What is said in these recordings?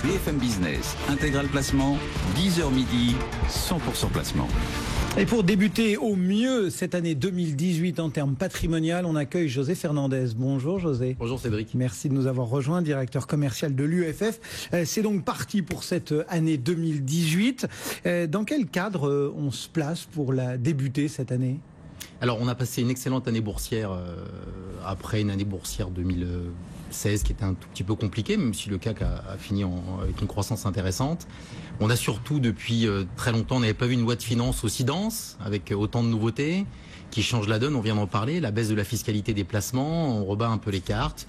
BFM Business, Intégral Placement, 10h midi, 100% placement. Et pour débuter au mieux cette année 2018 en termes patrimonial, on accueille José Fernandez. Bonjour José. Bonjour Cédric. Merci de nous avoir rejoint, directeur commercial de l'UFF. C'est donc parti pour cette année 2018. Dans quel cadre on se place pour la débuter cette année ? Alors on a passé une excellente année boursière après une année boursière 2016 qui était un tout petit peu compliquée, même si le CAC a fini avec une croissance intéressante. On a surtout depuis très longtemps, on n'avait pas vu une loi de finances aussi dense, avec autant de nouveautés, qui change la donne, on vient d'en parler, la baisse de la fiscalité des placements, on rebat un peu les cartes.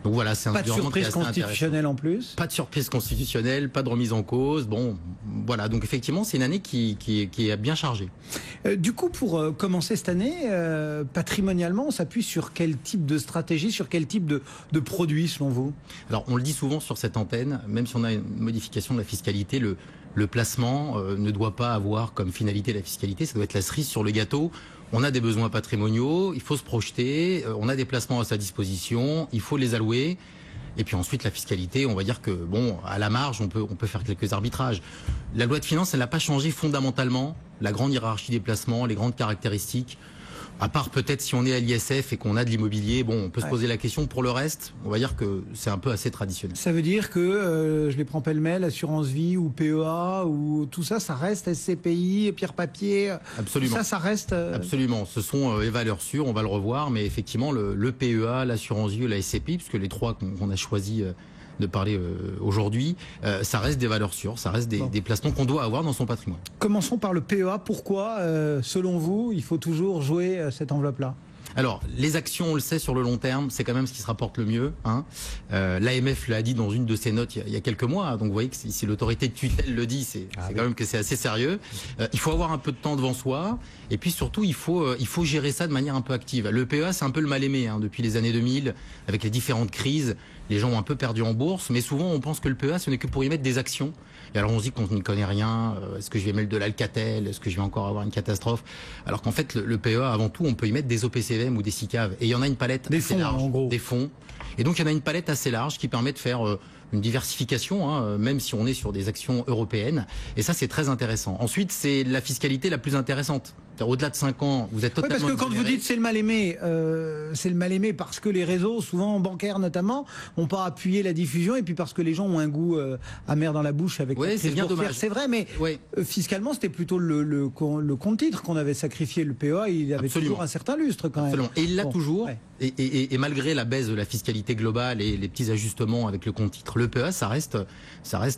Donc voilà, c'est un pas de surprise constitutionnelle en plus. Pas de surprise constitutionnelle, pas de remise en cause. Bon, voilà. Donc effectivement, c'est une année qui est bien chargée. Du coup, pour commencer cette année, patrimonialement, on s'appuie sur quel type de stratégie, sur quel type de produit selon vous ? Alors, on le dit souvent sur cette antenne, même si on a une modification de la fiscalité, le placement ne doit pas avoir comme finalité la fiscalité, ça doit être la cerise sur le gâteau. On a des besoins patrimoniaux, il faut se projeter, on a des placements à sa disposition, il faut les allouer. Et puis ensuite, la fiscalité, on va dire que, bon, à la marge, on peut faire quelques arbitrages. La loi de finances, elle n'a pas changé fondamentalement la grande hiérarchie des placements, les grandes caractéristiques. À part peut-être si on est à l'ISF et qu'on a de l'immobilier, bon, on peut se poser la question. Pour le reste, on va dire que c'est un peu assez traditionnel. Ça veut dire que, je les prends pêle-mêle, assurance vie ou PEA ou tout ça, ça reste SCPI, pierre papier. Absolument. Ça reste. Absolument. Ce sont les valeurs sûres, on va le revoir, mais effectivement, le PEA, l'assurance vie ou la SCPI, puisque les trois qu'on a choisi de parler aujourd'hui, ça reste des valeurs sûres, ça reste des placements qu'on doit avoir dans son patrimoine. Commençons par le PEA. Pourquoi, selon vous, il faut toujours jouer cette enveloppe-là ? Alors, les actions, on le sait, sur le long terme, c'est quand même ce qui se rapporte le mieux. L'AMF l'a dit dans une de ses notes il y a quelques mois. Donc, vous voyez que si l'autorité de tutelle le dit, c'est quand même que c'est assez sérieux. Il faut avoir un peu de temps devant soi. Et puis, surtout, il faut gérer ça de manière un peu active. Le PEA, c'est un peu le mal aimé depuis les années 2000, avec les différentes crises. Les gens ont un peu perdu en bourse. Mais souvent, on pense que le PEA, ce n'est que pour y mettre des actions. Et alors, on se dit qu'on n'y connaît rien. Est-ce que je vais mettre de l'Alcatel ? Est-ce que je vais encore avoir une catastrophe ? Alors qu'en fait, le PEA, avant tout, on peut y mettre des OPCVM ou des SICAV. Et il y en a une palette assez large. En gros. Des fonds. Et donc, il y en a une palette assez large qui permet de faire une diversification, même si on est sur des actions européennes. Et ça, c'est très intéressant. Ensuite, c'est la fiscalité la plus intéressante. Au-delà de 5 ans, vous êtes totalement... parce que quand vous dites c'est le mal aimé parce que les réseaux, souvent bancaires notamment, n'ont pas appuyé la diffusion et puis parce que les gens ont un goût amer dans la bouche avec la crise boursière. C'est vrai, mais fiscalement, c'était plutôt le compte-titre qu'on avait sacrifié. Le PEA, il avait toujours un certain lustre quand même. Absolument. Et il l'a toujours. Ouais. Et malgré la baisse de la fiscalité globale et les petits ajustements avec le compte-titre, le PEA, ça reste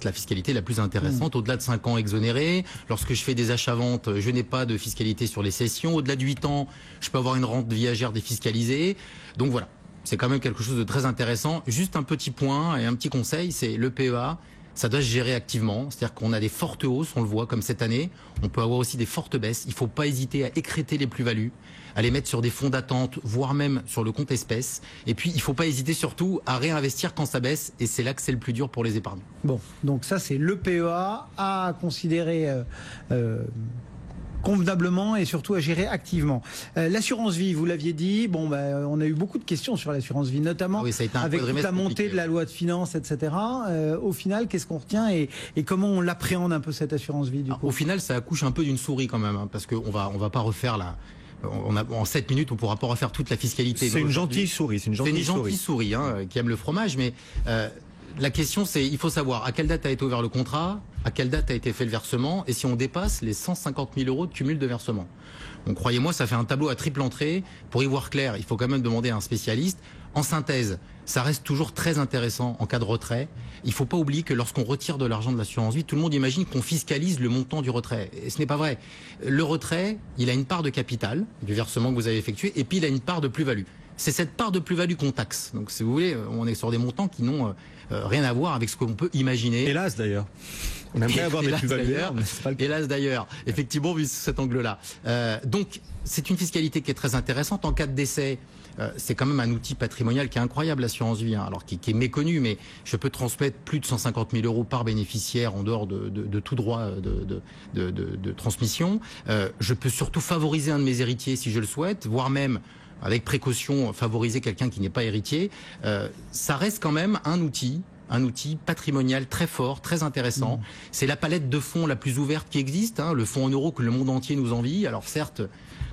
la fiscalité la plus intéressante. Au-delà de 5 ans exonérés, lorsque je fais des achats-ventes, je n'ai pas de fiscalité sur les cessions. Au-delà de 8 ans, je peux avoir une rente viagère défiscalisée. Donc voilà, c'est quand même quelque chose de très intéressant. Juste un petit point et un petit conseil, c'est le PEA, ça doit se gérer activement. C'est-à-dire qu'on a des fortes hausses, on le voit comme cette année. On peut avoir aussi des fortes baisses. Il ne faut pas hésiter à écrêter les plus-values, à les mettre sur des fonds d'attente, voire même sur le compte espèces. Et puis, il ne faut pas hésiter surtout à réinvestir quand ça baisse. Et c'est là que c'est le plus dur pour les épargnants. Bon, donc ça, c'est le PEA à considérer... convenablement et surtout à gérer activement. L'assurance vie, vous l'aviez dit, on a eu beaucoup de questions sur l'assurance vie, notamment avec toute la montée de la loi de finances, etc. Au final, qu'est-ce qu'on retient et comment on l'appréhende un peu cette assurance vie du coup ? Au final, ça accouche un peu d'une souris quand même, parce qu'on va pas refaire en 7 minutes, on ne pourra pas refaire toute la fiscalité. C'est une gentille souris. C'est une gentille souris qui aime le fromage, mais... la question, c'est, il faut savoir à quelle date a été ouvert le contrat, à quelle date a été fait le versement, et si on dépasse les 150 000 euros de cumul de versement. Donc croyez-moi, ça fait un tableau à triple entrée. Pour y voir clair, il faut quand même demander à un spécialiste. En synthèse, ça reste toujours très intéressant en cas de retrait. Il ne faut pas oublier que lorsqu'on retire de l'argent de l'assurance vie, tout le monde imagine qu'on fiscalise le montant du retrait. Et ce n'est pas vrai. Le retrait, il a une part de capital, du versement que vous avez effectué, et puis il a une part de plus-value. C'est cette part de plus-value qu'on taxe. Donc, si vous voulez, on est sur des montants qui n'ont rien à voir avec ce qu'on peut imaginer. Hélas, d'ailleurs. On aimerait avoir des plus-values. Hélas, d'ailleurs. Effectivement, vu cet angle-là. Donc, c'est une fiscalité qui est très intéressante. En cas de décès, c'est quand même un outil patrimonial qui est incroyable, l'assurance vie. Alors, qui est méconnu, mais je peux transmettre plus de 150 000 euros par bénéficiaire en dehors de tout droit de transmission. Je peux surtout favoriser un de mes héritiers si je le souhaite, voire même avec précaution, favoriser quelqu'un qui n'est pas héritier, ça reste quand même un outil un outil patrimonial très fort, très intéressant. C'est la palette de fonds la plus ouverte qui existe, hein, le fonds en euros que le monde entier nous envie. Alors certes,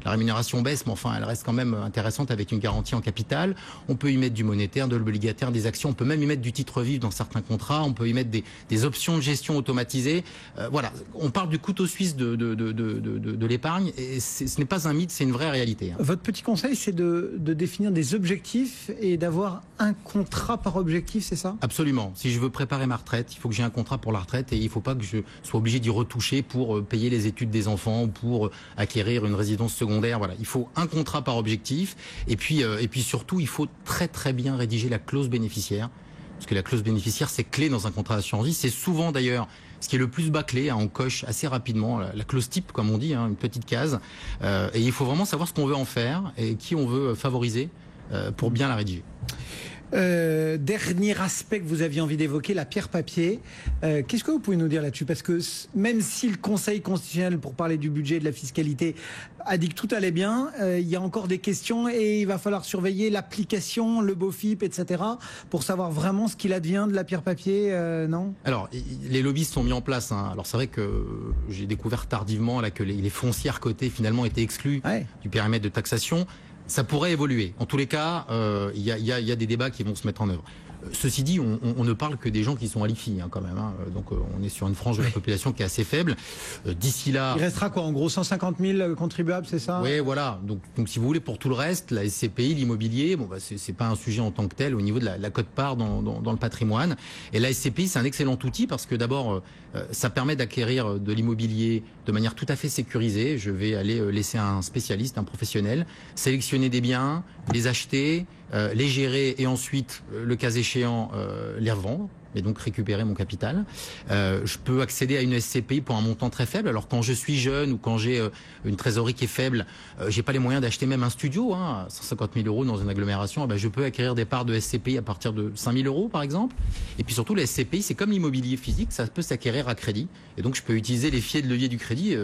la rémunération baisse, mais enfin, elle reste quand même intéressante avec une garantie en capital. On peut y mettre du monétaire, de l'obligataire, des actions. On peut même y mettre du titre vif dans certains contrats. On peut y mettre des options de gestion automatisées. Voilà, on parle du couteau suisse de l'épargne. Et ce n'est pas un mythe, c'est une vraie réalité. Votre petit conseil, c'est de définir des objectifs et d'avoir un contrat par objectif, c'est ça? Absolument. Si je veux préparer ma retraite, il faut que j'ai un contrat pour la retraite et il ne faut pas que je sois obligé d'y retoucher pour payer les études des enfants ou pour acquérir une résidence secondaire. Voilà, il faut un contrat par objectif et puis surtout il faut très bien rédiger la clause bénéficiaire parce que la clause bénéficiaire c'est clé dans un contrat d'assurance vie. C'est souvent d'ailleurs ce qui est le plus bâclé, hein, on coche assez rapidement la clause type comme on dit, hein, une petite case et il faut vraiment savoir ce qu'on veut en faire et qui on veut favoriser pour bien la rédiger. Dernier aspect que vous aviez envie d'évoquer, la pierre papier. Qu'est-ce que vous pouvez nous dire là-dessus? Parce que même si le Conseil constitutionnel, pour parler du budget et de la fiscalité, a dit que tout allait bien, il y a encore des questions et il va falloir surveiller l'application, le BOFIP, etc. pour savoir vraiment ce qu'il advient de la pierre papier, non? Alors, les lobbyistes sont mis en place. Hein. Alors c'est vrai que j'ai découvert tardivement là, que les foncières cotées finalement étaient exclues du périmètre de taxation. Ça pourrait évoluer. En tous les cas, il y a des débats qui vont se mettre en œuvre. Ceci dit, on ne parle que des gens qui sont à l'IFI, hein, quand même. Hein. Donc on est sur une frange de la population qui est assez faible. D'ici là... Il restera quoi? En gros 150 000 contribuables, c'est ça? Oui, voilà. Donc si vous voulez, pour tout le reste, la SCPI, l'immobilier, bon, bah, c'est pas un sujet en tant que tel au niveau de la quote-part dans le patrimoine. Et la SCPI, c'est un excellent outil parce que d'abord, ça permet d'acquérir de l'immobilier de manière tout à fait sécurisée. Je vais aller laisser un spécialiste, un professionnel, sélectionner des biens, les acheter, les gérer et ensuite, le cas échéant, les revendre et donc récupérer mon capital. Je peux accéder à une SCPI pour un montant très faible. Alors quand je suis jeune ou quand j'ai une trésorerie qui est faible, j'ai pas les moyens d'acheter même un studio, hein, 150 000 € dans une agglomération. Je peux acquérir des parts de SCPI à partir de 5 000 € par exemple. Et puis surtout, la SCPI, c'est comme l'immobilier physique, ça peut s'acquérir à crédit. Et donc je peux utiliser les filets de levier du crédit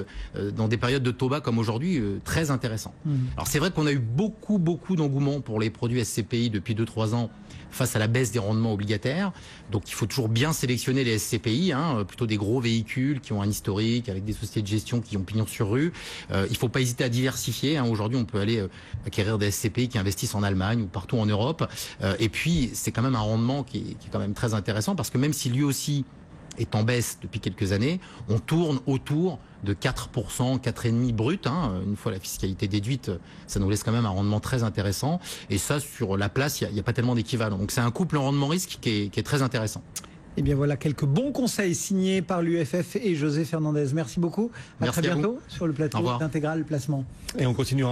dans des périodes de taux bas comme aujourd'hui, très intéressant. Alors c'est vrai qu'on a eu beaucoup d'engouement pour les produits SCPI depuis 2-3 ans face à la baisse des rendements obligataires. Donc il faut toujours bien sélectionner les SCPI, hein, plutôt des gros véhicules qui ont un historique, avec des sociétés de gestion qui ont pignon sur rue. Il ne faut pas hésiter à diversifier. Hein. Aujourd'hui, on peut aller acquérir des SCPI qui investissent en Allemagne ou partout en Europe. Et puis, c'est quand même un rendement qui est quand même très intéressant parce que même si lui aussi est en baisse depuis quelques années, on tourne autour de 4%, 4,5% brut. Hein. Une fois la fiscalité déduite, ça nous laisse quand même un rendement très intéressant. Et ça, sur la place, il n'y a pas tellement d'équivalent. Donc c'est un couple rendement-risque qui est très intéressant. Eh bien voilà quelques bons conseils signés par l'UFF et José Fernandez. Merci beaucoup. À très bientôt sur le plateau d'Intégral Placement. Et on continuera.